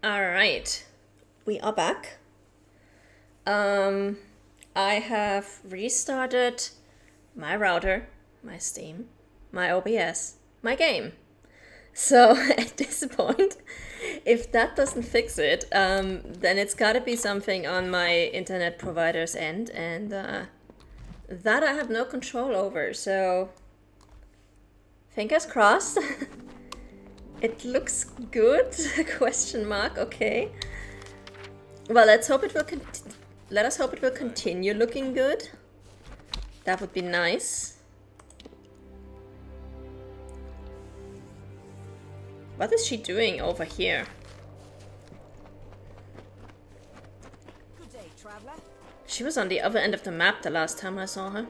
Alright, we are back. I have restarted my router, my Steam, my OBS, my game. So at this point, if that doesn't fix it, then it's gotta be something on my internet provider's end, and that I have no control over, so fingers crossed. It looks good, question mark, okay. Well, let's hope it will let us hope it will continue looking good. That would be nice. What is she doing over here? Good day, traveler. She was on the other end of the map the last time I saw her.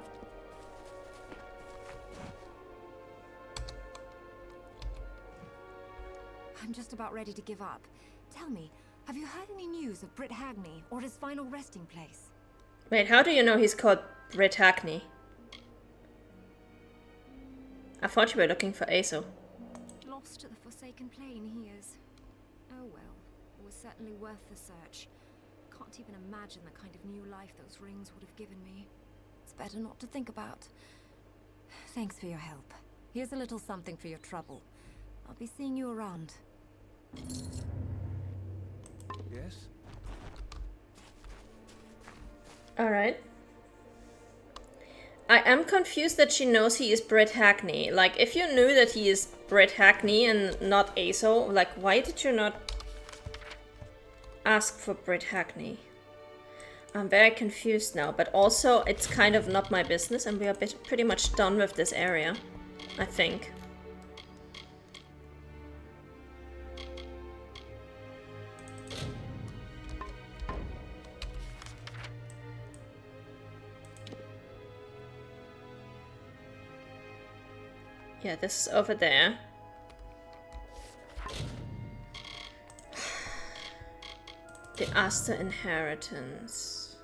I'm just about ready to give up. Tell me, have you heard any news of Britt Hagney or his final resting place? Wait, how do you know he's called Britt Hackney? I thought you were looking for Aso. Lost at the Forsaken Plain he is. Oh well, it was certainly worth the search. Can't even imagine the kind of new life those rings would have given me. It's better not to think about. Thanks for your help. Here's a little something for your trouble. I'll be seeing you around. Yes? Alright. I am confused that she knows he is Britt Hackney. Like, if you knew that he is Britt Hackney and not Aso, like, why did you not ask for Britt Hackney? I'm very confused now, but also it's kind of not my business and we are pretty much done with this area, I think. Yeah, this is over there. The Aster inheritance.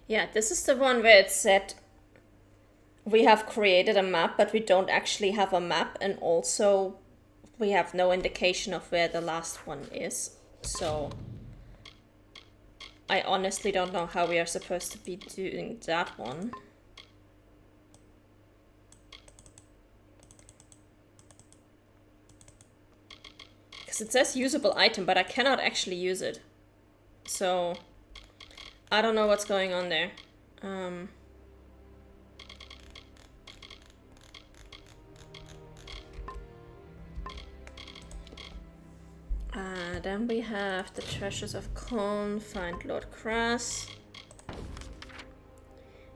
Yeah, this is the one where it said we have created a map, but we don't actually have a map, and also we have no indication of where the last one is, so I honestly don't know how we are supposed to be doing that one. Because it says usable item, but I cannot actually use it. So I don't know what's going on there. Then we have the Treasures of Khorne, find Lord Kras.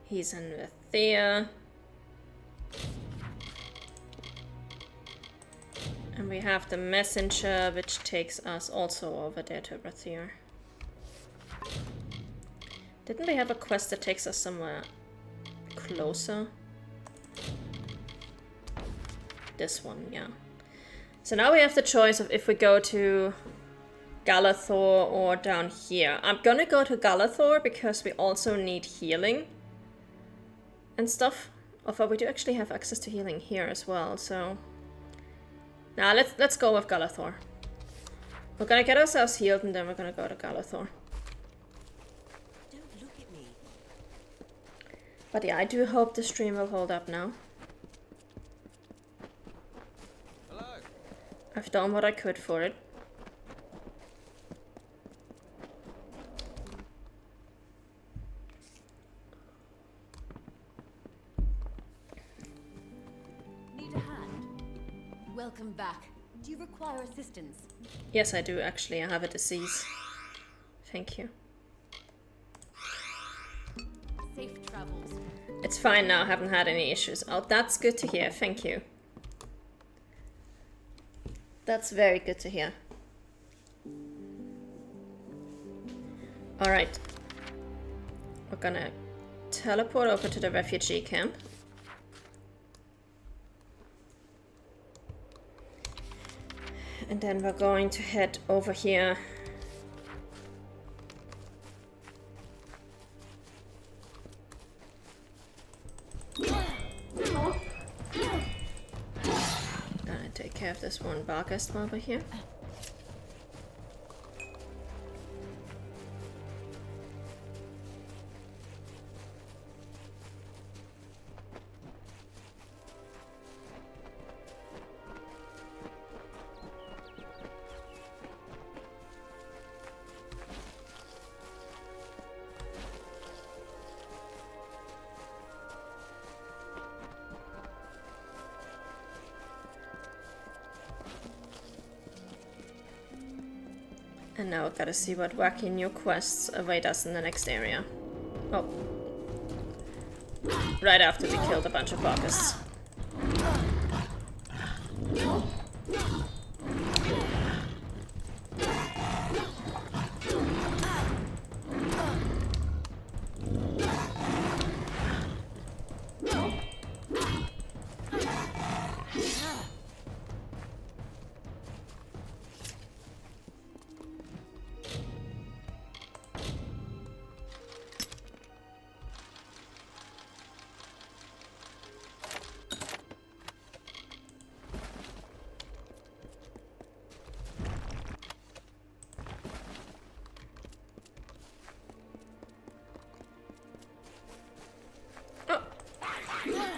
He's in Vethia. And we have the Messenger, which takes us also over there to Vethia. Didn't we have a quest that takes us somewhere closer? This one, yeah. So now we have the choice of if we go to Galathor or down here. I'm gonna go to Galathor because we also need healing and stuff. Although we do actually have access to healing here as well, so now let's go with Galathor. We're gonna get ourselves healed and then we're gonna go to Galathor. Don't look at me. But yeah, I do hope the stream will hold up now. Hello? I've done what I could for it. Need a hand? Welcome back. Do you require assistance? Yes, I do actually. I have a disease. Thank you. Safe travels. It's fine now. I haven't had any issues. Oh, that's good to hear. Thank you. That's very good to hear. Alright. We're gonna teleport over to the refugee camp. And then we're going to head over here if there's one Barghest while we're here. And now I gotta see what wacky new quests await us in the next area. Oh. Right after we killed a bunch of Barghests.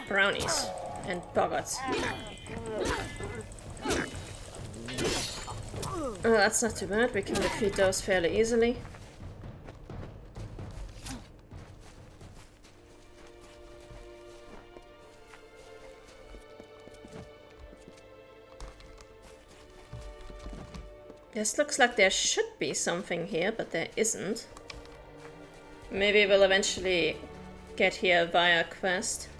Brownies and boggarts. Oh, that's not too bad. We can defeat those fairly easily. This looks like there should be something here, but there isn't. Maybe we'll eventually get here via quest.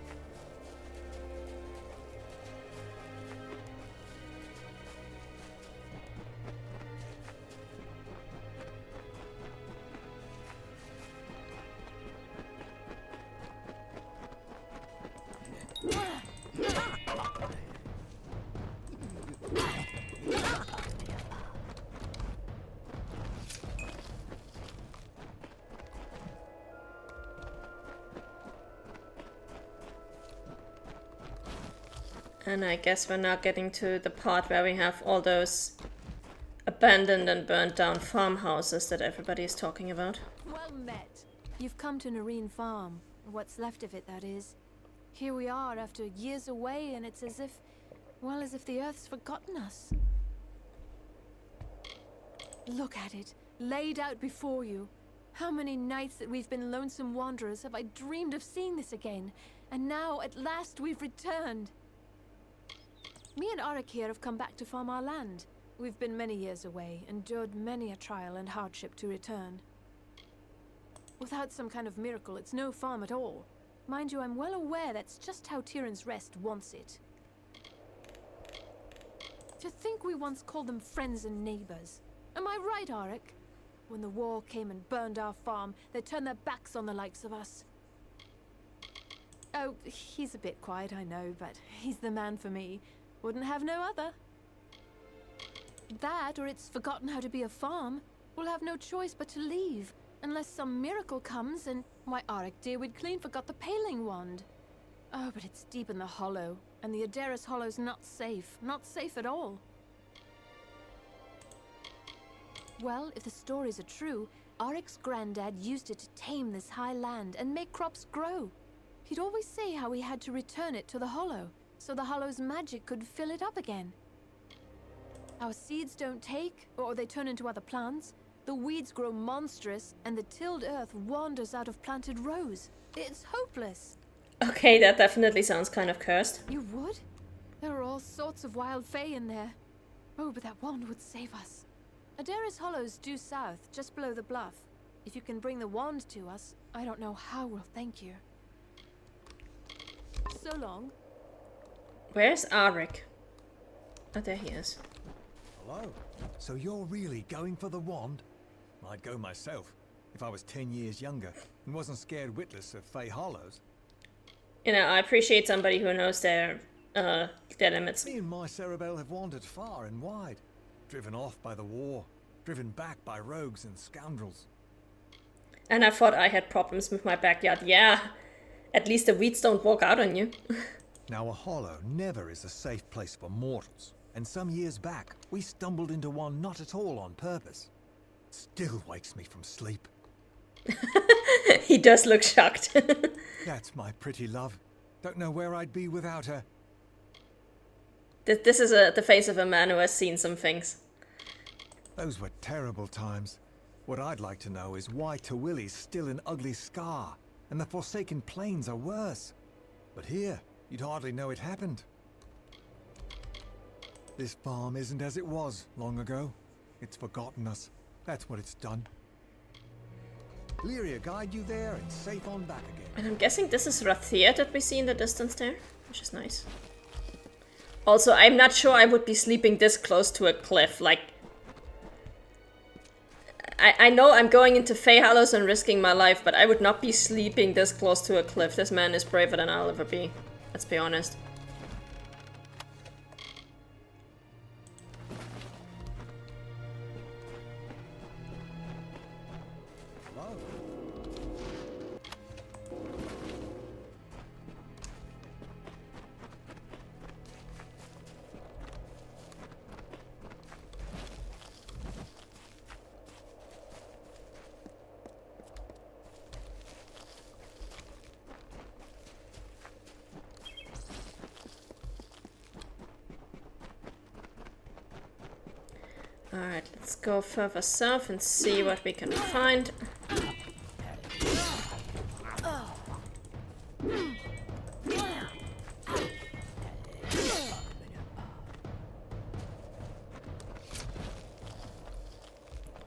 And I guess we're now getting to the part where we have all those abandoned and burnt down farmhouses that everybody is talking about. Well met. You've come to Nareen Farm. What's left of it, that is. Here we are after years away, and it's as if, well, as if the Earth's forgotten us. Look at it, laid out before you. How many nights that we've been lonesome wanderers have I dreamed of seeing this again, and now at last we've returned. Me and Arik here have come back to farm our land. We've been many years away, endured many a trial and hardship to return. Without some kind of miracle, it's no farm at all. Mind you, I'm well aware that's just how Tyrion's Rest wants it. To think we once called them friends and neighbors. Am I right, Arik? When the war came and burned our farm, they turned their backs on the likes of us. Oh, he's a bit quiet, I know, but he's the man for me. Wouldn't have no other. That, or it's forgotten how to be a farm. We'll have no choice but to leave. Unless some miracle comes and... Why, Arik dear, we'd clean forgot the paling wand. Oh, but it's deep in the hollow. And the Adaris Hollow's not safe. Not safe at all. Well, if the stories are true, Arik's granddad used it to tame this high land and make crops grow. He'd always say how he had to return it to the hollow, so the hollow's magic could fill it up again. Our seeds don't take, or they turn into other plants. The weeds grow monstrous, and the tilled earth wanders out of planted rows. It's hopeless. Okay, that definitely sounds kind of cursed. You would? There are all sorts of wild fae in there. Oh, but that wand would save us. Adaris Hollow's due south, just below the bluff. If you can bring the wand to us, I don't know how we'll thank you. So long. Where's Arik? Oh, there he is. Hello. So you're really going for the wand? I'd go myself, if I was 10 years younger and wasn't scared witless of Fae Hollows. You know, I appreciate somebody who knows their limits. Me and my Cerebel have wandered far and wide, driven off by the war, driven back by rogues and scoundrels. And I thought I had problems with my backyard. Yeah, at least the weeds don't walk out on you. Now a hollow never is a safe place for mortals. And some years back, we stumbled into one not at all on purpose. Still wakes me from sleep. He does look shocked. That's my pretty love. Don't know where I'd be without her. This is the face of a man who has seen some things. Those were terrible times. What I'd like to know is why Tawilli's still an ugly scar, and the Forsaken Plains are worse. But here, you'd hardly know it happened. This farm isn't as it was long ago. It's forgotten us. That's what it's done. Lyria guide you there and safe on back again. And I'm guessing this is Rathir that we see in the distance there, which is nice. Also, I'm not sure I would be sleeping this close to a cliff. Like, I know I'm going into Fey Hollows and risking my life, but I would not be sleeping this close to a cliff. This man is braver than I'll ever be. Let's be honest. Alright, let's go further south and see what we can find.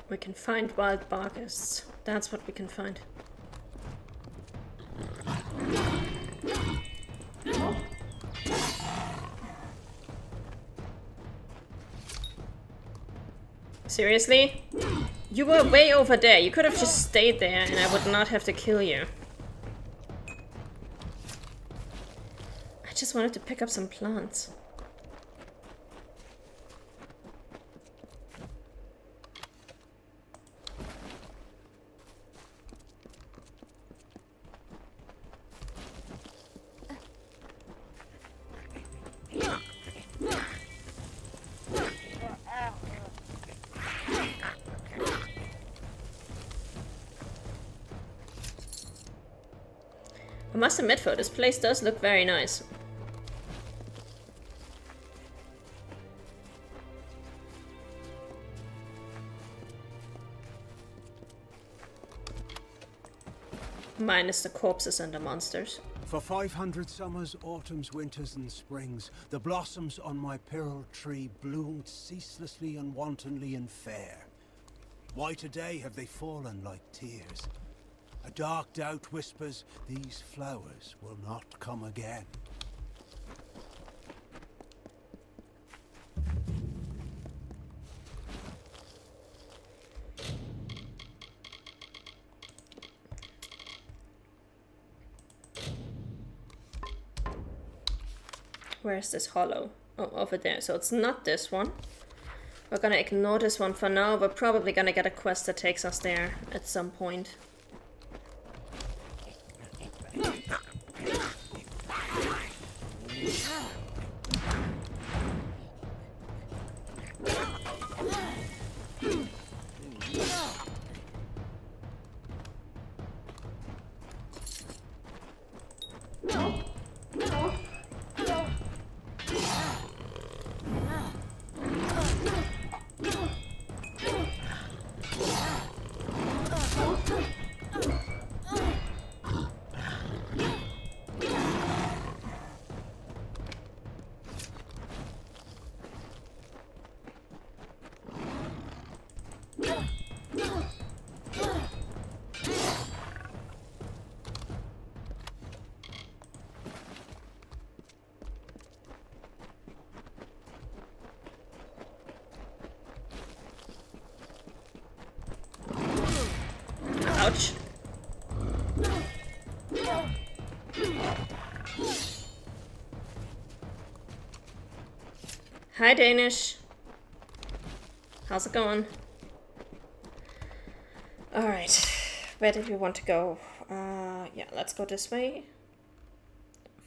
We can find wild barghists. That's what we can find. Seriously? You were way over there. You could have just stayed there and I would not have to kill you. I just wanted to pick up some plants. I must admit though, this place does look very nice. Minus the corpses and the monsters. For 500 summers, autumns, winters, and springs, the blossoms on my pearl tree bloomed ceaselessly and wantonly and fair. Why today have they fallen like tears? A dark doubt whispers, these flowers will not come again. Where's this hollow? Oh, over there. So it's not this one. We're gonna ignore this one for now. We're probably gonna get a quest that takes us there at some point. Ouch. Hi, Danish. How's it going? Alright. Where did we want to go? Yeah, let's go this way.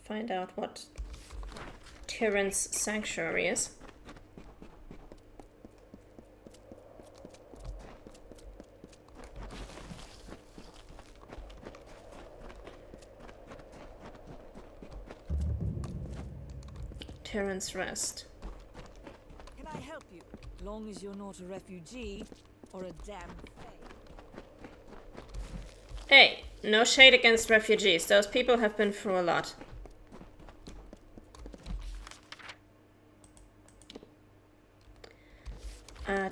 Find out what Tyrant's Sanctuary is. Tyrant's Rest. Can I help you? Long as you're not a refugee or a damn fake. Hey, no shade against refugees. Those people have been through a lot.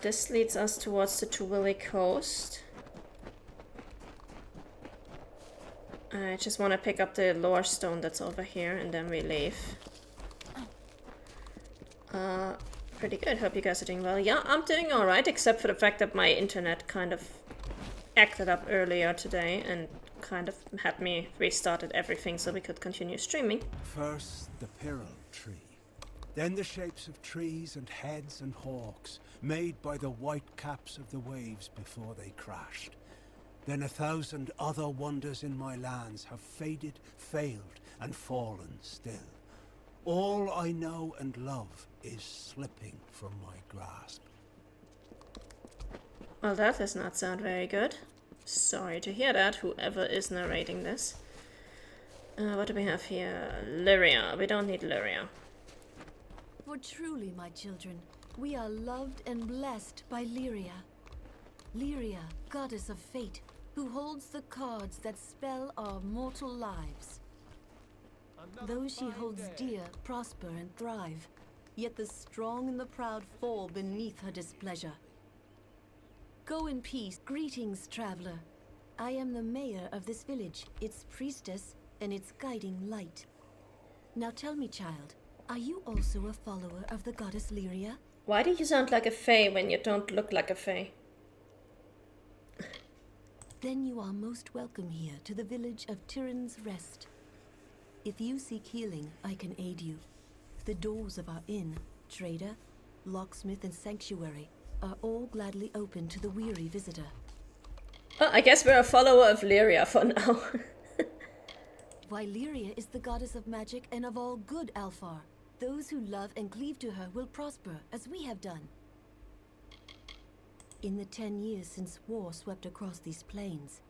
This leads us towards the Tuwili coast. I just want to pick up the lore stone that's over here and then we leave. Pretty good. Hope you guys are doing well. Yeah, I'm doing alright, except for the fact that my internet kind of acted up earlier today and kind of had me restarted everything so we could continue streaming. First, the Pyrrhal tree. Then the shapes of trees and heads and hawks, made by the white caps of the waves before they crashed. Then 1,000 other wonders in my lands have faded, failed, and fallen still. All I know and love is slipping from my grasp. Well, that does not sound very good. Sorry to hear that, whoever is narrating this. What do we have here? Lyria. We don't need Lyria. For truly, my children, we are loved and blessed by Lyria. Lyria, goddess of fate, who holds the cards that spell our mortal lives. Those she holds dear prosper and thrive, yet the strong and the proud fall beneath her displeasure. Go in peace. Greetings, traveler. I am the mayor of this village, its priestess, and its guiding light. Now tell me, child, are you also a follower of the goddess Lyria? Why do you sound like a fae when you don't look like a fae? Then you are most welcome here to the village of Tyrant's Rest. If you seek healing, I can aid you. The doors of our inn, trader, locksmith, and sanctuary are all gladly open to the weary visitor. Oh, I guess we're a follower of Lyria for now. Why, Lyria is the goddess of magic and of all good, Alfar. Those who love and cleave to her will prosper, as we have done. In the 10 years since war swept across these plains,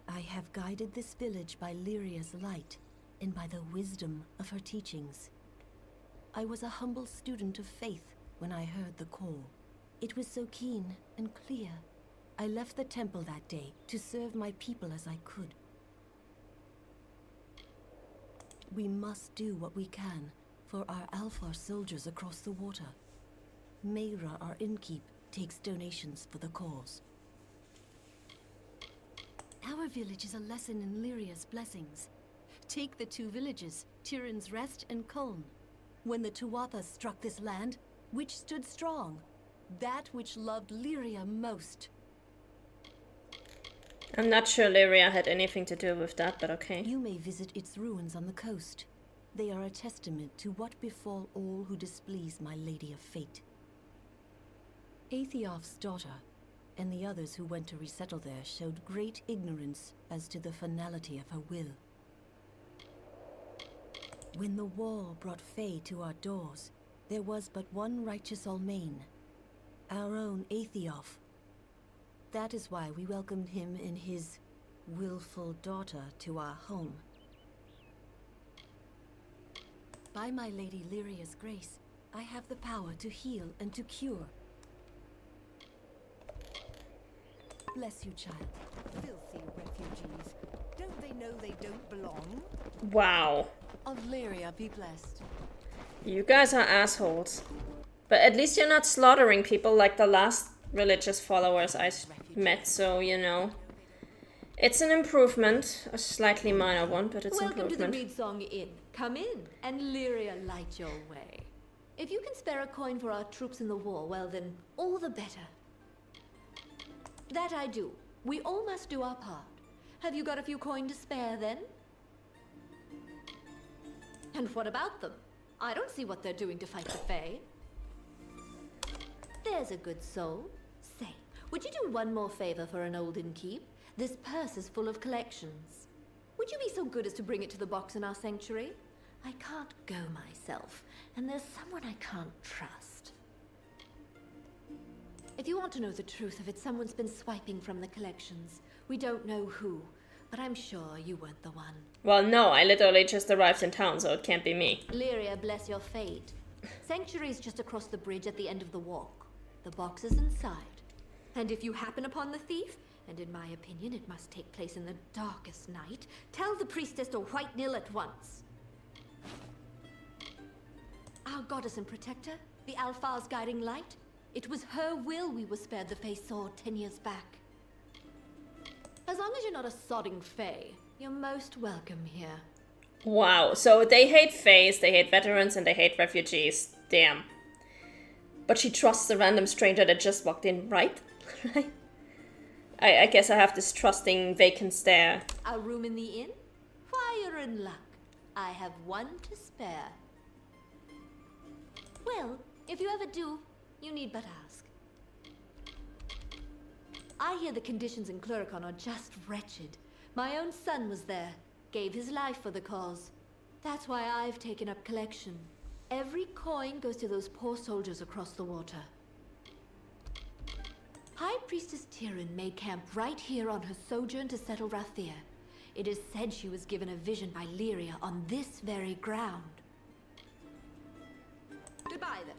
I have guided this village by Lyria's light and by the wisdom of her teachings. I was a humble student of faith when I heard the call. It was so keen and clear. I left the temple that day to serve my people as I could. We must do what we can for our Alfar soldiers across the water. Mayra, our innkeep, takes donations for the cause. Our village is a lesson in Lyria's blessings. Take the 2 villages, Tyrant's Rest and Colne. When the Tuathas struck this land, which stood strong? That which loved Lyria most. I'm not sure Lyria had anything to do with that, but okay. You may visit its ruins on the coast. They are a testament to what befall all who displease my Lady of Fate. Aethiof's daughter, and the others who went to resettle there, showed great ignorance as to the finality of her will. When the war brought Fae to our doors, there was but one righteous Almain, our own Aethiof. That is why we welcomed him and his willful daughter to our home. By my Lady Lyria's grace, I have the power to heal and to cure. Bless you, child. Filthy refugees. Don't they know they don't belong? Wow. Of Lyria be blessed. You guys are assholes. But at least you're not slaughtering people like the last religious followers I met, so, you know. It's an improvement. A slightly minor one, but it's Welcome improvement. to the Reedsong Inn. Come in, and Lyria light your way. If you can spare a coin for our troops in the war, well then, all the better. That I do. We all must do our part. Have you got a few coin to spare, then? And what about them? I don't see what they're doing to fight the Fae. There's a good soul. Say, would you do one more favor for an old innkeep? This purse is full of collections. Would you be so good as to bring it to the box in our sanctuary? I can't go myself, and there's someone I can't trust. If you want to know the truth of it, someone's been swiping from the collections. We don't know who, but I'm sure you weren't the one. Well, no, I literally just arrived in town, so it can't be me. Lyria, bless your fate. Sanctuary's just across the bridge at the end of the walk. The box is inside. And if you happen upon the thief, and in my opinion it must take place in the darkest night, tell the priestess to white nil at once. Our goddess and protector, the Alpha's guiding light, it was her will we were spared the Fae sword 10 years back. As long as you're not a sodding Fae, you're most welcome here. Wow, so they hate Faes, they hate veterans, and they hate refugees. Damn. But she trusts a random stranger that just walked in, right? Right? I guess I have this trusting vacant stare. A room in the inn? Why, you're in luck. I have one to spare. Well, if you ever do, you need but ask. I hear the conditions in Cluricon are just wretched. My own son was there, gave his life for the cause. That's why I've taken up collection. Every coin goes to those poor soldiers across the water. High Priestess Tyrion made camp right here on her sojourn to settle Rathir. It is said she was given a vision by Lyria on this very ground. Goodbye, then.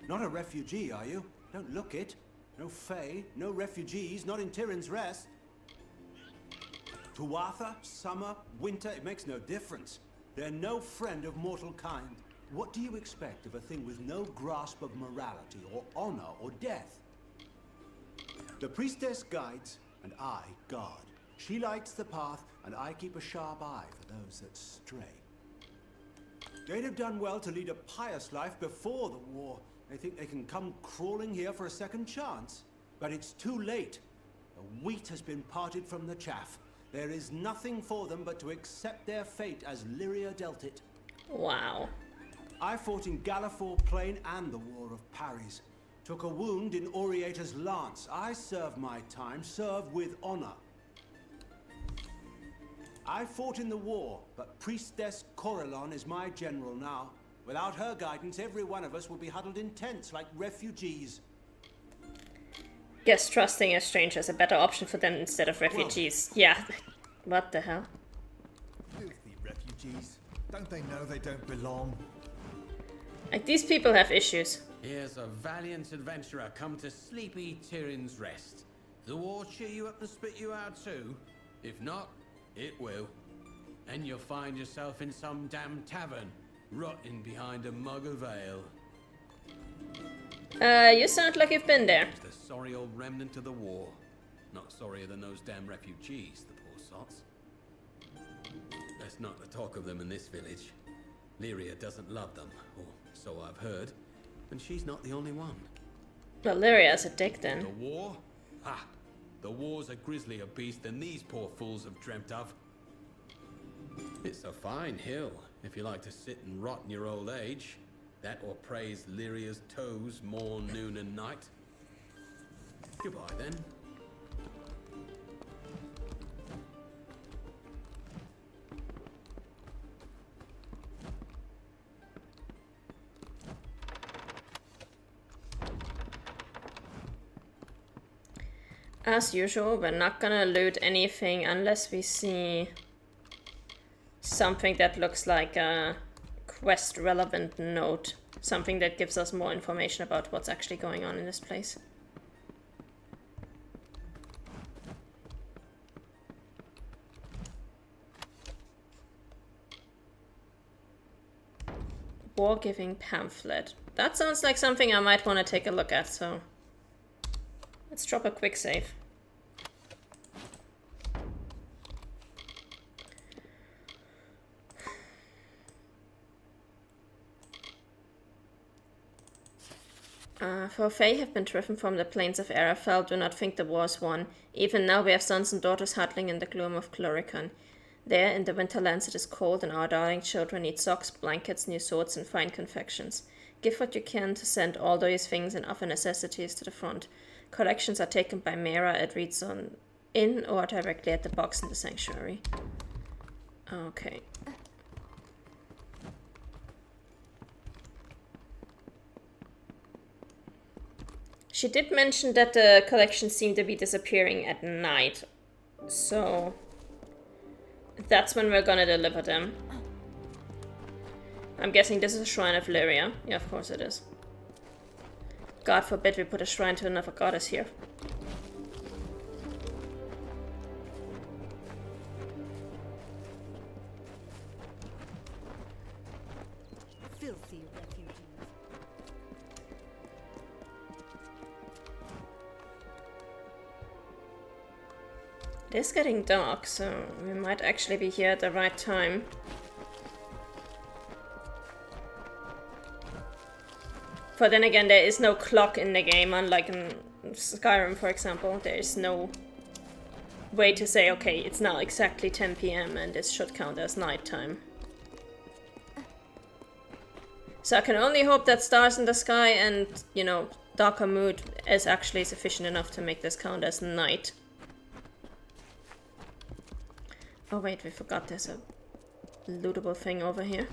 Not a refugee, are you? Don't look it. No Fae, no refugees, not in Tyrion's Rest. Tuatha, summer, winter, it makes no difference. They're no friend of mortal kind. What do you expect of a thing with no grasp of morality or honor or death? The priestess guides, and I guard. She lights the path, and I keep a sharp eye for those that stray. They'd have done well to lead a pious life before the war. They think they can come crawling here for a second chance. But it's too late. The wheat has been parted from the chaff. There is nothing for them but to accept their fate as Lyria dealt it. Wow. I fought in Gallifore Plain and the War of Paris. Took a wound in Oriator's lance. I served my time, served with honor. I fought in the war, but Priestess Corellon is my general now. Without her guidance, every one of us will be huddled in tents like refugees. Guess trusting a stranger is a better option for them instead of refugees. Yeah. What the hell? Filthy refugees. Don't they know they don't belong? Like, these people have issues. Here's a valiant adventurer come to sleepy Tyrion's Rest. The war cheer you up and spit you out too? If not, it will. And you'll find yourself in some damn tavern, rotting behind a mug of ale. You sound like you've been there. It's the sorry old remnant of the war. Not sorrier than those damn refugees, the poor sots. That's not the talk of them in this village. Lyria doesn't love them, or so I've heard. And she's not the only one. Well, Lyria's a dick then. The war? Ha! The war's a grislier beast than these poor fools have dreamt of. It's a fine hill, if you like to sit and rot in your old age. That or praise Lyria's toes morn, noon and night. Goodbye then. As usual, we're not gonna loot anything unless we see something that looks like a quest relevant note. Something that gives us more information about what's actually going on in this place. War Giving Pamphlet. That sounds like something I might want to take a look at, so let's drop a quick save. For Fae have been driven from the plains of Arafel, do not think the war is won. Even now we have sons and daughters huddling in the gloom of Cluricon. There, in the winterlands, it is cold, and our darling children need socks, blankets, new swords, and fine confections. Give what you can to send all those things and other necessities to the front. Collections are taken by Mera at Reed's Inn or directly at the box in the sanctuary. Okay. She did mention that the collections seem to be disappearing at night, so that's when we're gonna deliver them. I'm guessing this is a shrine of Lyria. Yeah, of course it is. God forbid we put a shrine to another goddess here. Filthy refugees. It is getting dark, so we might actually be here at the right time. But then again, there is no clock in the game, unlike in Skyrim, for example. There is no way to say, okay, it's now exactly 10 PM and this should count as nighttime. So I can only hope that stars in the sky and, you know, darker mood is actually sufficient enough to make this count as night. Oh wait, we forgot there's a lootable thing over here.